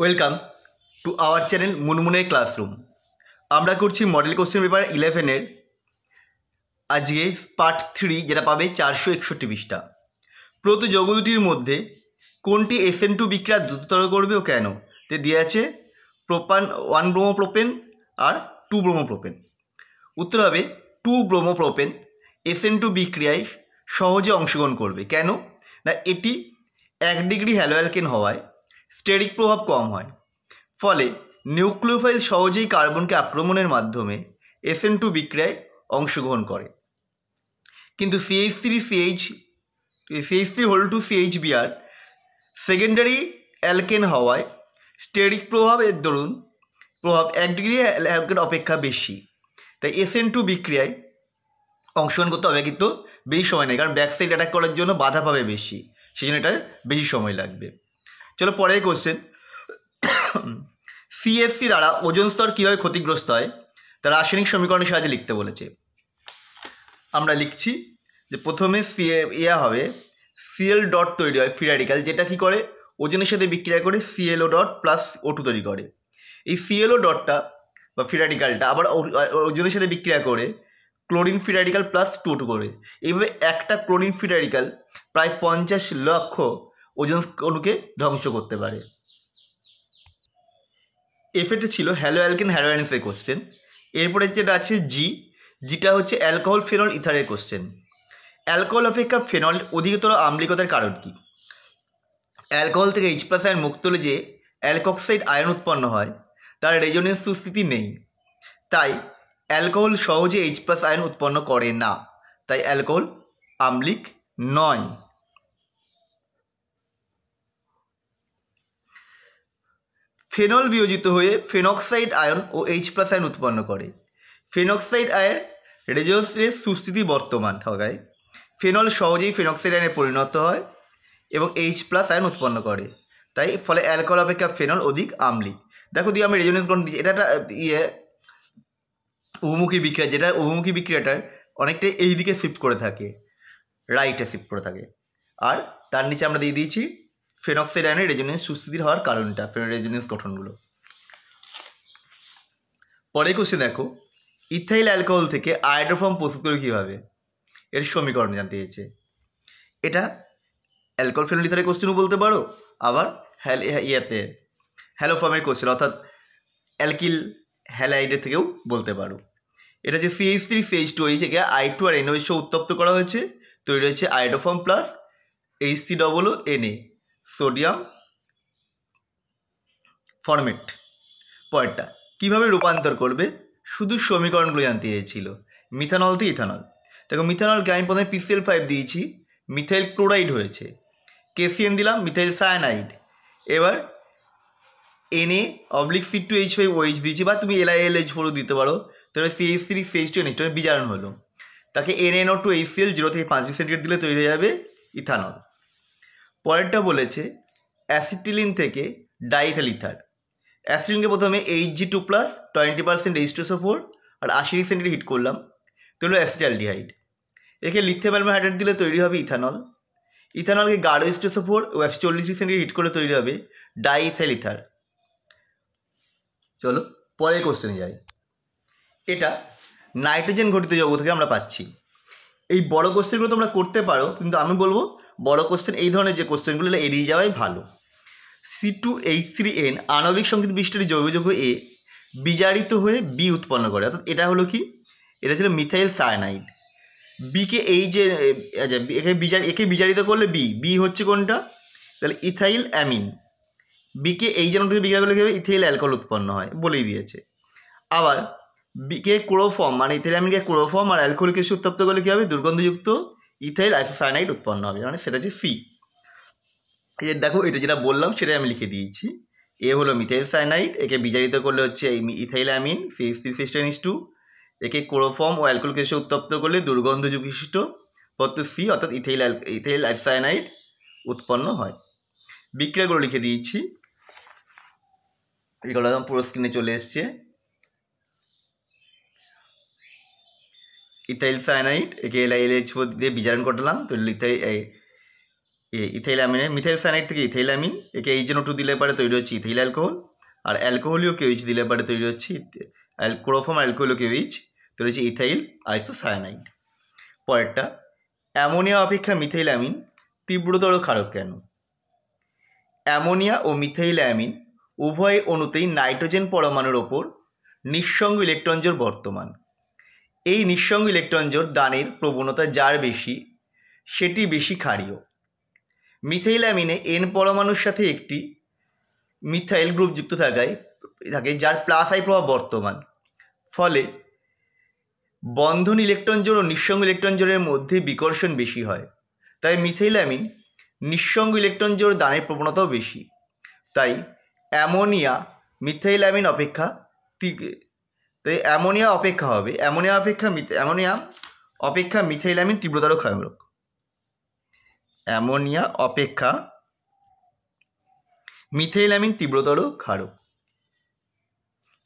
Welcome to our channel মুনমুনের classroom. আমরা করছি মডেল কোশ্চেন পেপার 11-এর আজকে পার্ট 3, যেটা পাবে 461 পৃষ্ঠা। প্রদত্ত যৌগ দুটির মধ্যে কোনটি SN2 বিক্রিয়া দ্রুততর করবে ও কেন? তে দিয়ে আছে প্রোপান 1 ব্রোমোপ্রোপেন আর 2 ব্রোমোপ্রোপেন। উত্তর হবে 2 ব্রোমোপ্রোপেন SN2 বিক্রিয়ায় সহজে অংশগ্রহণ করবে। কেন না, এটি 1 ডিগ্রি হ্যালোঅ্যালকেন হওয়ায় স্টেরিক প্রভাব কম হয়, ফলে নিউক্লিওফাইল সহজেই কার্বনকে আক্রমণের মাধ্যমে SN2 বিক্রিয়ায় অংশগ্রহণ করে। কিন্তু CH3CH2CHBr সেকেন্ডারি অ্যালকেন হওয়ায় স্টেরিক প্রভাবের দরুন 1 ডিগ্রি অ্যালকেন অপেক্ষা বেশি, তাই SN2 বিক্রিয়ায় অংশগ্রহণ করতে হবে কিন্তু বেশি সময় নেই, কারণ ব্যাক সাইড অ্যাটাক করার জন্য বাধা পাবে বেশি, সেই জন্য এটার বেশি সময় লাগবে। চলো পরের কোশ্চেন। CFC দ্বারা ওজোন স্তর কীভাবে ক্ষতিগ্রস্ত হয় তা রাসায়নিক সমীকরণের সাহায্যে লিখতে বলেছে। আমরা লিখছি যে প্রথমে হবে Cl ডট তৈরি হয় ফ্রি র্যাডিক্যাল, যেটা কী করে ওজনের সাথে বিক্রিয়া করে ClO ডট প্লাস O2 তৈরি করে। এই ClO ডটটা বা ফ্রি র্যাডিক্যালটা আবার ওজনের সাথে বিক্রিয়া করে chlorine free radical plus 2O2 করে। এইভাবে একটা ক্লোরিন ফ্রি র্যাডিক্যাল প্রায় 50 লক্ষ ওজোন অণুকে ধ্বংস করতে পারে। এফেটা ছিল হ্যালো অ্যালকেন হ্যালোয়ারেন্সের কোশ্চেন। এরপরে যেটা আছে জিটা হচ্ছে অ্যালকোহল ফেনল ইথারের কোশ্চেন। অ্যালকোহল অপেক্ষা ফেনল অধিকতর আম্লিকতার কারণ কি? অ্যালকোহল থেকে H+ আয়ন মুক্ত হলে যে অ্যালকক্সাইড আয়ন উৎপন্ন হয় তার রেজোনেন্স সুস্থিতি নেই, তাই অ্যালকোহল সহজে H+ আয়ন উৎপন্ন করে না, তাই অ্যালকোহল আম্লিক নয়। ফেনল বিয়োজিত হয়ে ফেনক্সাইড আয়ন ও H+ আয়ন উৎপন্ন করে। ফেনক্সাইড আয়ন রেজোনেন্সের সুস্থিতি বর্তমান থাকায় ফেনল সহজেই ফেনক্সাইড আয়নে পরিণত হয় এবং H+ আয়ন উৎপন্ন করে, তাই ফলে অ্যালকোহল অপেক্ষা ফেনল অধিক আম্লিক। দেখো দিয়ে আমি রেজোনেন্স গ্রহণ দিচ্ছি, এটা উভমুখী বিক্রিয়া, যেটা উভমুখী বিক্রিয়াটার অনেকটাই এই দিকে শিফট করে থাকে, রাইটে শিফট করে থাকে। আর তার নিচে আমরা দিয়ে দিয়েছি ফেনক্সাইড আয়নের রেজোনেন্স সুস্থিতির হওয়ার কারণটা, রেজোনেন্স গঠনগুলো। পরে কোশ্চেন দেখো, ইথাইল অ্যালকোহল থেকে আয়োডোফর্ম প্রস্তুত করে কীভাবে, এর সমীকরণ জানতে চেয়েছে। এটা অ্যালকোহল ফেনল ইথারের কোশ্চেনও বলতে পারো, আবার হ্যালোফর্মের কোশ্চেন অর্থাৎ অ্যালকিল হ্যালাইডের থেকেও বলতে পারো। এটা যে CH3CH2OH থেকে I2 আর NOH উত্তপ্ত করা হয়েছে, তৈরি হয়েছে iodoform plus HCOONA sodium format. পরেরটা কীভাবে রূপান্তর করবে, শুধু সমীকরণগুলো জানতে চেয়েছিল। মিথানল থেকে ইথানল, দেখো মিথানলকে আমি প্রথমে PCl5 দিয়েছি, মিথাইল ক্লোরাইড হয়েছে, KCN দিলাম, মিথাইল সায়ানাইড। এবার Na/C2H5OH দিয়েছি, বা তুমি LiLH4 দিতে পারো, তাহলে CH3CH2NH বিজারণ হলো, তাকে NaNO2HCl 0 থেকে 5 ডিগ্রি সেন্টিগ্রেড দিলে তৈরি হয়ে যাবে ইথানল। পরেরটা বলেছে অ্যাসিটিলিন থেকে ডাইইথাইল ইথার। অ্যাসিটিলিনকে প্রথমে Hg2+ 20% H2SO4 আর 80 ডিগ্রি সেন্টিগ্রেড হিট করলাম, তৈরি হলো অ্যাসিটালডিহাইড। একে লিথিয়াম হাইড্রেট দিলে তৈরি হবে ইথানল। ইথানলকে গাঢ় H2SO4 ও 140 ডিগ্রি সেন্টিগ্রেড হিট করলে তৈরি হবে ডাইইথাইল ইথার। চলো পরের কোশ্চেনে যাই। এটা নাইট্রোজেন ঘটিত যৌগ থেকে আমরা পাচ্ছি। এই বড় কোশ্চেনগুলো তোমরা করতে পারো, কিন্তু আমি বলবো বড় কোশ্চেন এই ধরনের যে কোশ্চেনগুলো এড়িয়ে যাওয়াই ভালো। C2H3N আণবিক সংকেত বিশিষ্ট জৈব যৌগ A বিজারিত হয়ে B উৎপন্ন করে, অর্থাৎ এটা হলো কি, এটা ছিল মিথাইল সায়ানাইড। বিকে এই যে একে বিজারিত করলে বি হচ্ছে কোনটা, তাহলে ইথাইল অ্যামিন। বিকে এই যে বিক্রিয়া করলে কী হবে, ইথাইল অ্যালকোহল উৎপন্ন হয়, বলেই দিয়েছে। আবার বিকে ক্লোরোফর্ম মানে ইথাইল অ্যামিনকে ক্লোরোফর্ম আর অ্যালকোহলিক এসে উত্তপ্ত করলে কী হবে, দুর্গন্ধযুক্ত ইথাইল আইসোসায়ানাইড উৎপন্ন হবে, মানে সেটা হচ্ছে সি। এই যে দেখো এটা যেটা বললাম সেটাই আমি লিখে দিয়েছি। এ হলো মিথাইল সায়ানাইড, একে বিজারিত করলে হচ্ছে এই ইথাইল অ্যামিন CH3CH2NH2, একে ক্লোরোফর্ম ও অ্যালকোহলিক এসে উত্তপ্ত করলে দুর্গন্ধযুক্ত বিশিষ্ট পদার্থ সি অর্থাৎ ইথাইল আইসোসায়ানাইড উৎপন্ন হয়। বিক্রিয়াগুলো লিখে দিয়েছি, এগুলো একদম পুরো স্ক্রিনে চলে এসছে। ইথাইল সায়ানাইড একে LiLH4 দিয়ে বিজারণ ঘটালাম, তো ইথাইল অ্যামিনে মিথাইল সায়ানাইড থেকে ইথাইল অ্যামিন, একে HNO2 দিলে পারে তৈরি হচ্ছে ইথাইল অ্যালকোহল, আর অ্যালকোহলীয় KOH দিলে পারে তৈরি হচ্ছে ক্লোরোফর্ম অ্যালকোহলীয় KOH তৈরি হচ্ছে ইথাইল আইসোসায়ানাইড। পরেরটা, অ্যামোনিয়া অপেক্ষা মিথাইল অ্যামিন তীব্রতর ক্ষারক কেন? অ্যামোনিয়া ও মিথাইল অ্যামিন উভয় অণুতেই নাইট্রোজেন পরমাণুর ওপর নিঃসঙ্গ ইলেকট্রন জোড় বর্তমান। এই নিঃসঙ্গ ইলেকট্রন জোড় দানের প্রবণতা যার বেশি সেটি বেশি ক্ষারীয়। মিথাইল অ্যামিনে N পরমাণুর সাথে একটি মিথাইল গ্রুপ যুক্ত থাকে যার প্লাস আই প্রভাব বর্তমান, ফলে বন্ধন ইলেকট্রন জোড় ও নিঃসঙ্গ ইলেকট্রন জোড়ের মধ্যে বিকর্ষণ বেশি হয়। তাই মিথাইল অ্যামিন নিঃসঙ্গ ইলেকট্রন জোড় দানের প্রবণতাও বেশি। তাই অ্যামোনিয়া মিথাইল অ্যামিন অপেক্ষা অ্যামোনিয়া অপেক্ষা মিথাইল অ্যামিন তীব্রতর ক্ষারক। অ্যামোনিয়া অপেক্ষা মিথাইল অ্যামিন তীব্রতর ক্ষারক,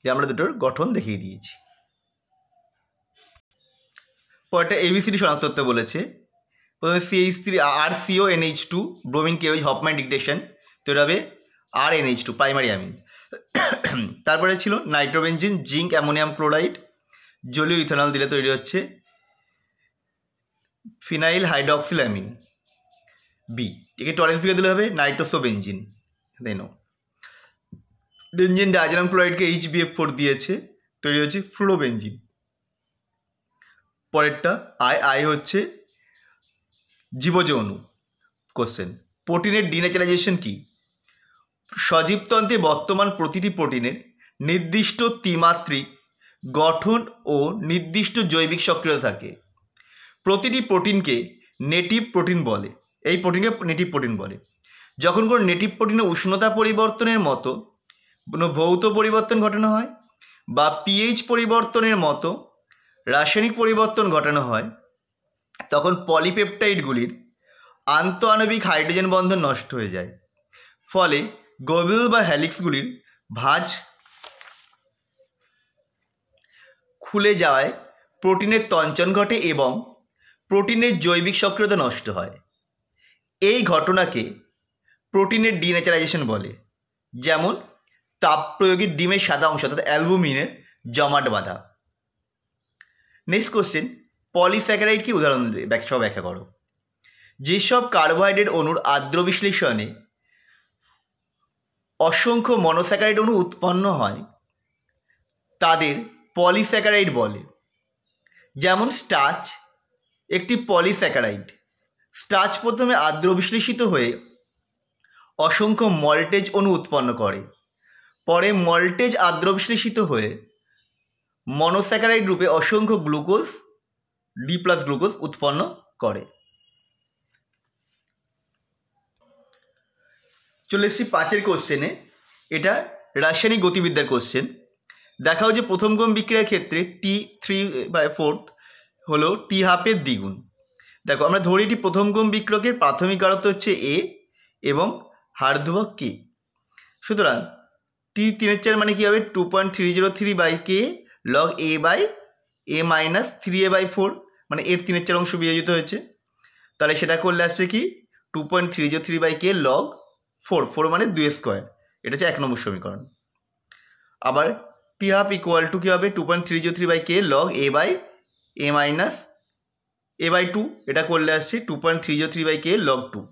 যে আমরা দুটোর গঠন দেখিয়ে দিয়েছি। পরটা ABCD শনাক্তত্ব বলেছে। প্রথমে CH3 RCONH2 bromine KOH Hofmann dictation তৈরি হবে RNH2 প্রাইমারি অ্যামিন। তারপরে ছিল নাইট্রোবেনজিন জিঙ্ক অ্যামোনিয়াম ক্লোরাইড জলীয় ইথানল দিলে তৈরি হচ্ছে ফিনাইল হাইড্রক্সিল অ্যামিন বি। একে টরেন্স বিকে দিলে হবে নাইট্রোসোবেনজিন। দেনো বেনজিন ডাইজোনিয়াম ক্লোরাইডকে HBF4 দিয়েছে তৈরি হচ্ছে ফ্লোরোবেনজিন। পরেরটা আই হচ্ছে জীবজ অণু। কোশ্চেন, প্রোটিনের ডিন্যাচারাইজেশন কি? সজীবতন্ত্রে বর্তমান প্রতিটি প্রোটিনের নির্দিষ্ট ত্রিমাত্রিক গঠন ও নির্দিষ্ট জৈবিক সক্রিয়তা থাকে। প্রতিটি প্রোটিনকে নেটিভ প্রোটিন বলে। এই প্রোটিনকে নেটিভ প্রোটিন বলে। যখন কোনো নেটিভ প্রোটিনে উষ্ণতা পরিবর্তনের মতো কোনো ভৌত পরিবর্তন ঘটানো হয় বা pH পরিবর্তনের মতো রাসায়নিক পরিবর্তন ঘটানো হয়, তখন পলিপেপটাইডগুলির আন্তঃআণবিক হাইড্রোজেন বন্ধন নষ্ট হয়ে যায়। ফলে গ্লোবিউল বা হ্যালিক্সগুলির ভাঁজ খুলে যাওয়ায় প্রোটিনের তঞ্চন ঘটে এবং প্রোটিনের জৈবিক সক্রিয়তা নষ্ট হয়। এই ঘটনাকে প্রোটিনের ডিন্যাচারাইজেশন বলে। যেমন তাপ প্রয়োগে ডিমের সাদা অংশ অর্থাৎ অ্যালবুমিনের জমাট বাঁধা। নেক্সট কোশ্চেন, পলিস্যাকারাইড কি উদাহরণ ব্যাখ্যা করো। যেসব কার্বোহাইড্রেট অণুর আর্দ্র বিশ্লেষণে অসংখ্য মনোস্যাকারাইড অণু উৎপন্ন হয় তাদের পলিস্যাকারাইড বলে। যেমন স্টার্চ একটি পলিস্যাকারাইড। স্টার্চ প্রথমে আর্দ্র বিশ্লেষিত হয়ে অসংখ্য মল্টেজ অণু উৎপন্ন করে, পরে মল্টেজ আর্দ্র বিশ্লেষিত হয়ে মনোস্যাকারাইড রূপে অসংখ্য গ্লুকোজ D+ গ্লুকোজ উৎপন্ন করে। চলে এসেছি 5 কোশ্চেনে। এটা রাসায়নিক গতিবিদ্যার কোশ্চেন। দেখাও যে প্রথম ক্রম বিক্রিয়ার ক্ষেত্রে T3/4 হলো T½ দ্বিগুণ। দেখো আমরা ধরি এটি প্রথম ক্রম বিক্রিয়কের প্রাথমিক গাঢ়ত্ব হচ্ছে A এবং হার ধ্রুবক K। সুতরাং T3/4 মানে কী হবে 2.303/K log A/A-3A/4, মানে এর 3/4 অংশ বিয়োজিত হয়েছে। তাহলে সেটা করলে আসছে কি 2.303/K log 4 মানে 2 স্কোয়ার। এটা হচ্ছে 1 নম্বর সমীকরণ। আবার T½ ইকুয়াল টু কী হবে 2.303/K log A/A-2, এটা করলে আসছে 2.303/K log 2।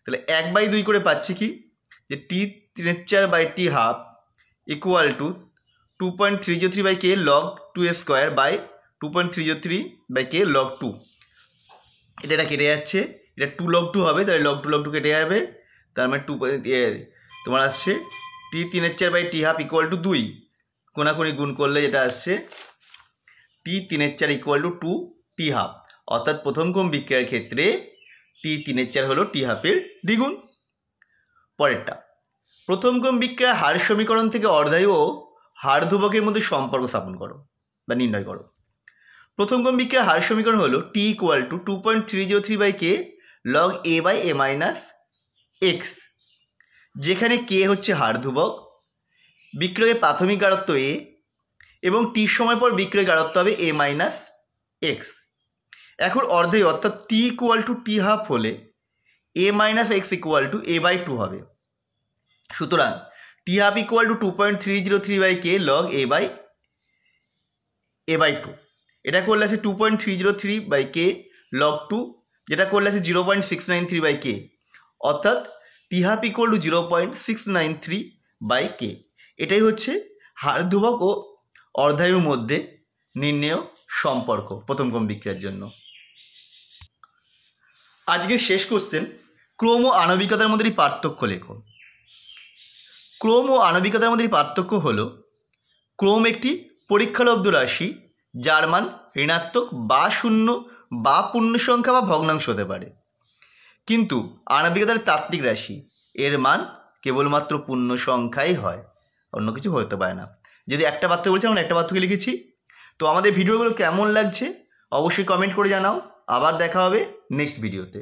তাহলে 1/2 করে পাচ্ছি কি যে T3/4/T½ equal to 2.303/K log 2 square by 2.303/K log 2। এটা কেটে যাচ্ছে, এটা 2 log 2 হবে, তাহলে log 2 কেটে যাবে। তার মানে তোমার আসছে T3/4/T½ ইকুয়াল টু 2, কোনাকুনি গুণ করলে যেটা আসছে T3/4 ইকুয়াল টু 2T½ অর্থাৎ প্রথম ক্রম বিক্রিয়ার ক্ষেত্রে T3/4 হলো T½ দ্বিগুণ। পরেরটা, প্রথম ক্রম বিক্রিয়ার হার সমীকরণ থেকে অর্ধায়ু ও হার ধ্রুবকের মধ্যে সম্পর্ক স্থাপন করো বা নির্ণয় করো। প্রথম ক্রম বিক্রিয়ার হার সমীকরণ হলো T equal to 2.303/K log A/-x, যেখানে K হচ্ছে হার ধ্রুবক, বিক্রিয়কের প্রাথমিক গাঢ়ত্ব A এবং T সময় পর বিক্রিয়কের গাঢ়ত্ব হবে A-x। এখন অর্ধায়ু অর্থাৎ T ইকুয়াল টু T½ হলে A minus X equal to A by two হবে। সুতরাং T half equal to 2.303 by K log A by two. এটা করলে আছে 2.303 বাই কে লগ টু, যেটা করলে আছে 0.693 বাই কে, অর্থাৎ টি হাফ ইকুয়াল টু 0.693 বাই কে। এটাই হচ্ছে হার ধ্রুবক ও অর্ধায়ুর মধ্যে নির্ণেয় সম্পর্ক প্রথম ক্রম বিক্রিয়ার জন্য। আজকের শেষ কোশ্চেন, ক্রম ও আণবিকতার মধ্যে পার্থক্য লেখো। ক্রম ও আণবিকতার মধ্যে পার্থক্য হলো, ক্রম একটি পরীক্ষালব্ধ রাশি যার মান ঋণাত্মক বা শূন্য বা পূর্ণ সংখ্যা বা ভগ্নাংশ হতে পারে, কিন্তু আণবিকতার তাত্ত্বিক রাশি, এর মান কেবলমাত্র পূর্ণ সংখ্যাই হয়, অন্য কিছু হতে পারে না। যদি একটা পার্থক্য বলছি, আমরা একটা পার্থক্য লিখেছি। তো আমাদের ভিডিওগুলো কেমন লাগছে অবশ্যই কমেন্ট করে জানাও। আবার দেখা হবে নেক্সট ভিডিওতে।